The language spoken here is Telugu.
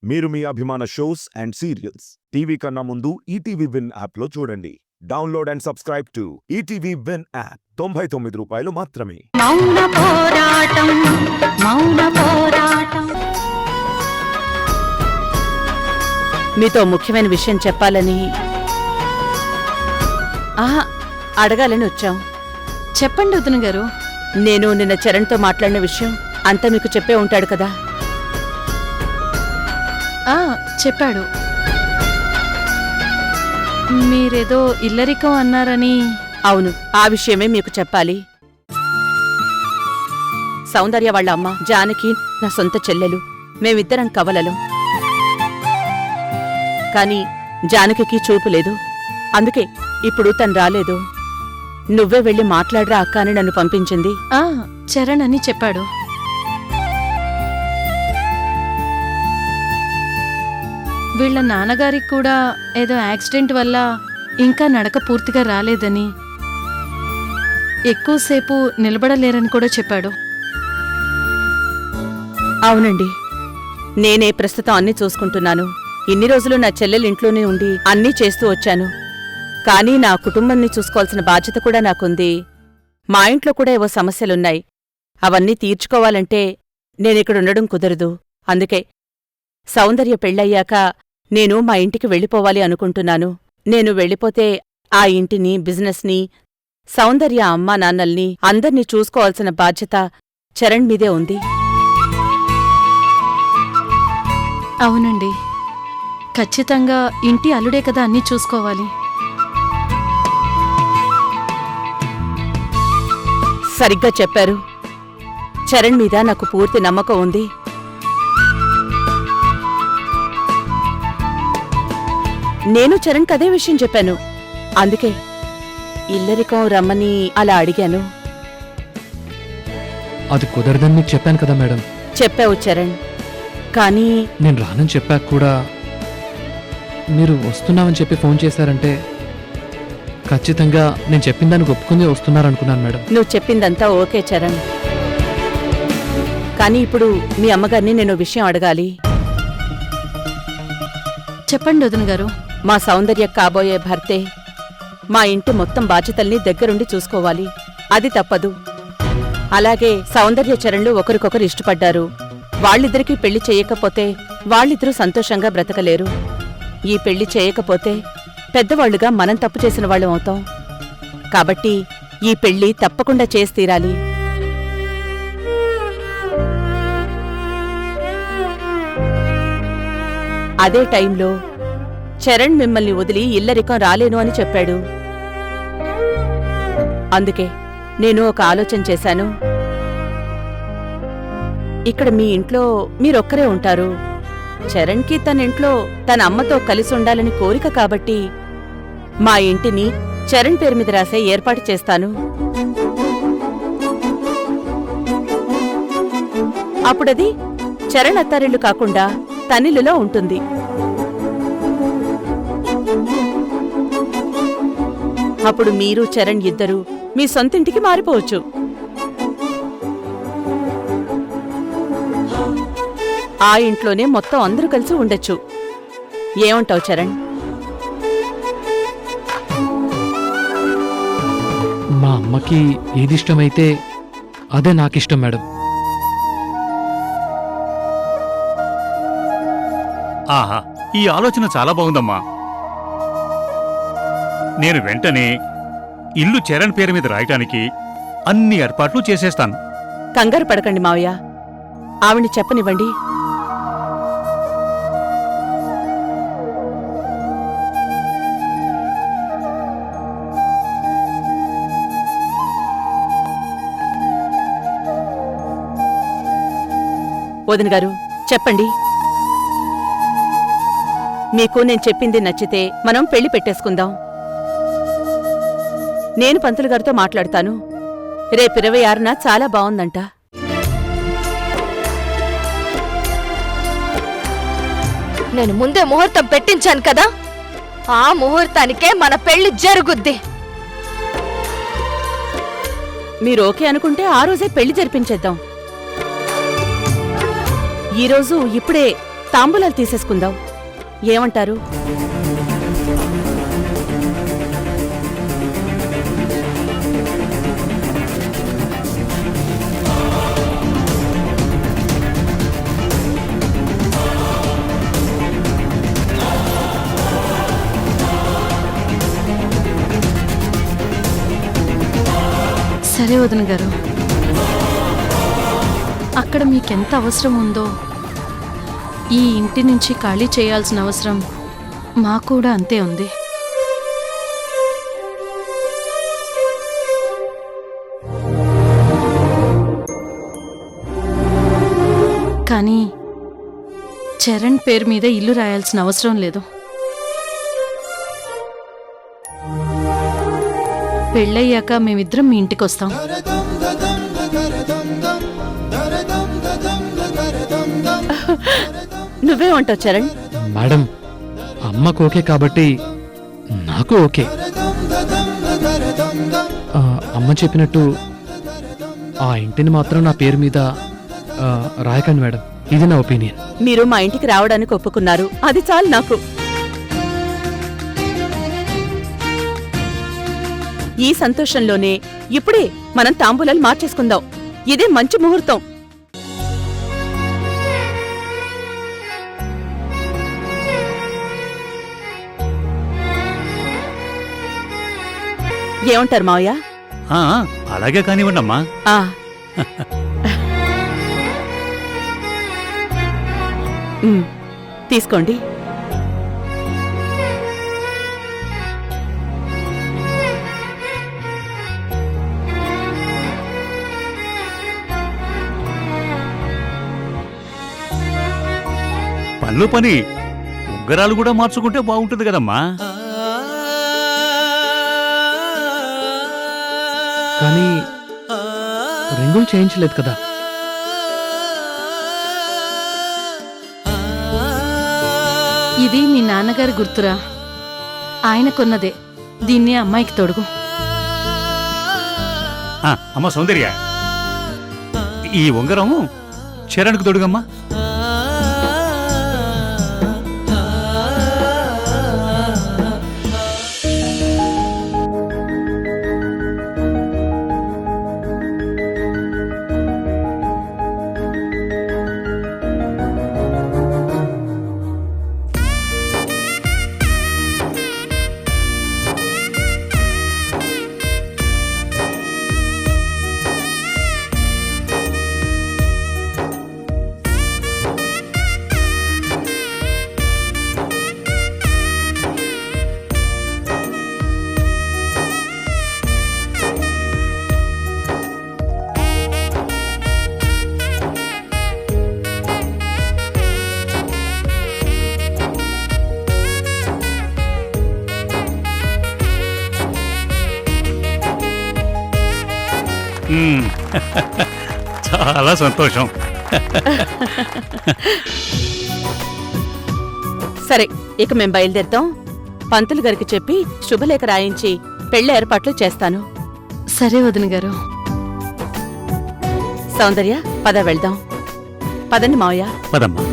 మీరు మీ అభిమాన షోస్ అండ్ సీరియల్స్ టీవీ కన్నా ముందు ఈటీవీ విన్ యాప్లో చూడండి. Download and subscribe to ETV win app. 99 రూపాయలు మాత్రమే. మౌన పోరాటం, మౌన పోరాటం. మీతో ముఖ్యమైన విషయం చెప్పాలని అడగాలని వచ్చాం. చెప్పండి వదిన గారు. నేను నిన్న చరణ్తో మాట్లాడిన విషయం అంతా మీకు చెప్పే ఉంటాడు కదా. చెప్పాడు. మీరేదో ఇల్లరికం అన్నారని. అవును, ఆ విషయమే మీకు చెప్పాలి. సౌందర్య వాళ్ళ అమ్మ జానకి నా సొంత చెల్లెలు. మేమిద్దరం కవలలం. కాని జానకి చూపు లేదు. అందుకే ఇప్పుడు తను రాలేదు. నువ్వే వెళ్ళి మాట్లాడరా అక్క అని నన్ను పంపించింది. చరణ్ అని చెప్పాడు. వీళ్ళ నాన్నగారికి కూడా ఏదో యాక్సిడెంట్ వల్ల ఇంకా నడక పూర్తిగా రాలేదని, ఎక్కువసేపు నిలబడలేరని కూడా చెప్పాడు. అవునండి, నేనే ప్రస్తుతం అన్నీ చూసుకుంటున్నాను. ఇన్ని రోజులు నా చెల్లెలింట్లోనే ఉండి అన్నీ చేస్తూ వచ్చాను. కానీ నా కుటుంబాన్ని చూసుకోవాల్సిన బాధ్యత కూడా నాకుంది. మా ఇంట్లో కూడా ఏవో సమస్యలున్నాయి. అవన్నీ తీర్చుకోవాలంటే నేనిక్కడుండడం కుదరదు. అందుకే సౌందర్య పెళ్ళయ్యాక నేను మా ఇంటికి వెళ్ళిపోవాలి అనుకుంటున్నాను. నేను వెళ్ళిపోతే ఆ ఇంటిని, బిజినెస్ని, సౌందర్య అమ్మా నాన్నల్ని అందర్నీ చూసుకోవాల్సిన బాధ్యత చరణ్ మీదే ఉంది. అవునండి, ఖచ్చితంగా ఇంటి అల్లుడే కదా అన్నీ చూసుకోవాలి. సరిగ్గా చెప్పారు. చరణ్ మీద నాకు పూర్తి నమ్మకం ఉంది. నేను చరణ్కి అదే విషయం చెప్పాను. అందుకే ఇల్లరికం రమ్మని అలా అడిగాను. అది కుదరదని మీకు చెప్పాను కదా మేడం. చెప్పావు చరణ్, కానీ నేను రానని చెప్పాక కూడా మీరు వస్తున్నామని చెప్పి ఫోన్ చేశారంటే ఖచ్చితంగా నేను చెప్పిన దానికి ఒప్పుకుందే వస్తున్నారనుకున్నాను మేడం. నువ్వు చెప్పిందంతా ఓకే చరణ్, కానీ ఇప్పుడు మీ అమ్మగారిని నేను విషయం అడగాలి. చెప్పండి వదిన గారు. మా సౌందర్య కాబోయే భర్తే మా ఇంటి మొత్తం బాధ్యతల్ని దగ్గరుండి చూసుకోవాలి. అది తప్పదు. అలాగే సౌందర్య చరణ్లు ఒకరికొకరు ఇష్టపడ్డారు. వాళ్ళిద్దరికీ పెళ్లి చేయకపోతే వాళ్ళిద్దరూ సంతోషంగా బ్రతకలేరు. ఈ పెళ్లి చేయకపోతే పెద్దవాళ్లుగా మనం తప్పు చేసిన వాళ్ళం అవుతాం. కాబట్టి ఈ పెళ్లి తప్పకుండా చేసి తీరాలి. అదే టైంలో చరణ్ మిమ్మల్ని వదిలి ఇల్లరికం రాలేను అని చెప్పాడు. అందుకే నేను ఒక ఆలోచన చేశాను. ఇక్కడ మీ ఇంట్లో మీరొక్కరే ఉంటారు. చరణ్కి తన ఇంట్లో తన అమ్మతో కలిసి ఉండాలని కోరిక కాబట్టి మా ఇంటిని చరణ్ పేరు మీద రాసే ఏర్పాటు చేస్తాను. అప్పుడది చరణ్ అత్తారిల్లు కాకుండా తనిల్లులో ఉంటుంది. అప్పుడు మీరు చరణ్ ఇద్దరూ మీ సొంతింటికి మారిపోవచ్చు. ఆ ఇంట్లోనే మొత్తం అందరూ కలిసి ఉండొచ్చు. ఏమంటావు చరణ్? మా అమ్మకి ఏది ఇష్టమైతే అదే నాకిష్టం మేడం. ఆహా, ఈ ఆలోచన చాలా బాగుందమ్మా. నేను వెంటనే ఇల్లు చరణ్ పేరు మీద రాయటానికి అన్ని ఏర్పాట్లు చేసేస్తాను. కంగారు పడకండి మావయ్య, ఆవిడ్ని చెప్పనివ్వండి. వదిన గారు చెప్పండి. మీకు నేను చెప్పింది నచ్చితే మనం పెళ్లి పెట్టేసుకుందాం. నేను పంతులు గారితో మాట్లాడతాను. రేపు 26న చాలా బావుందంట. నేను ముందే ముహూర్తం పెట్టించాను కదా, ఆ ముహూర్తానికే మన పెళ్లి జరుగుద్ది. మీరు ఓకే అనుకుంటే ఆ రోజే పెళ్లి జరిపించేద్దాం. ఈరోజు ఇప్పుడే తాంబూలాలు తీసేసుకుందాం. ఏమంటారు? సరే వదిన గారు, అక్కడ మీకెంత అవసరం ఉందో ఈ ఇంటి నుంచి ఖాళీ చేయాల్సిన అవసరం మాకు కూడా అంతే ఉంది. కానీ చరణ్ పేరు మీద ఇల్లు రాయాల్సిన అవసరం లేదు. పెళ్ళయ్యాక మేమిద్దరం మీ ఇంటికి వస్తాం. నువ్వేమంటావు చరణ్? మేడం, అమ్మకు ఓకే కాబట్టి నాకు ఓకే. అమ్మ చెప్పినట్టు ఆ ఇంటిని మాత్రం నా పేరు మీద రాయకండి మేడం. ఇది నా ఒపీనియన్. మీరు మా ఇంటికి రావడానికి ఒప్పుకున్నారు, అది చాలు నాకు. ఈ సంతోషంలోనే ఇప్పుడే మనం తాంబూలాలు మార్చేసుకుందాం. ఇదే మంచి ముహూర్తం. ఏమంటారు మావయ్య? ఆ, అలాగే కానివ్వండమ్మా. ఆ. తీసుకోండి. పనిలో పని ఉంగరాలు కూడా మార్చుకుంటే బాగుంటుంది కదమ్మా. కానీ రింగులు చేయించలేదు కదా. ఇది మీ నాన్నగారి గుర్తురా, ఆయన కొన్నదే. దీన్ని అమ్మాయికి తొడుగు. అమ్మ సౌందర్య, ఈ ఉంగరం చరణ్కు తొడుగమ్మా. చాలా సంతోషం. సరే, ఇక మేం బయలుదేరుతాం. పంతులు గారికి చెప్పి శుభలేఖ రాయించి పెళ్లి ఏర్పాట్లు చేస్తాను. సరే వదిన గారు. సౌందర్య, పద వెళ్దాం. పదండి మావయ్య. పదమ్మా.